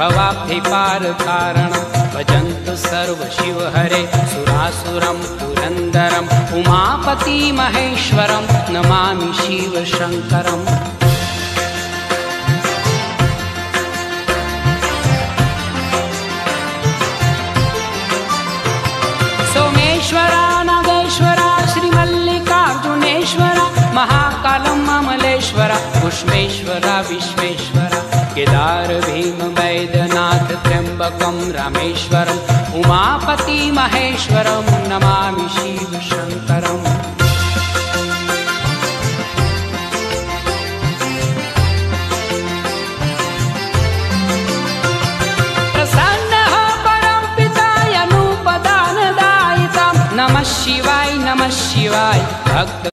भवाब्धिपारकारणं भजन्तु सर्व शिव हरे सुरासुरं पुरन्दरम् उमापति महेश्वरं नमामि शिव शङ्करम्। सोमेश्वरा नागेश्वरा श्रीमल्लिकार्जुनेश्वरा महाकालं अमलेश्वरा भूष्मेश्वरा विश्वेश्वरा केदार भीम वैद्यनाथ त्र्यम्बकं रामेश्वरम् उमापति महेश्वरं नमामि शिव शङ्करम्। प्रसन्नः परं पिताय नूपदानदायितं नमः शिवाय भक्त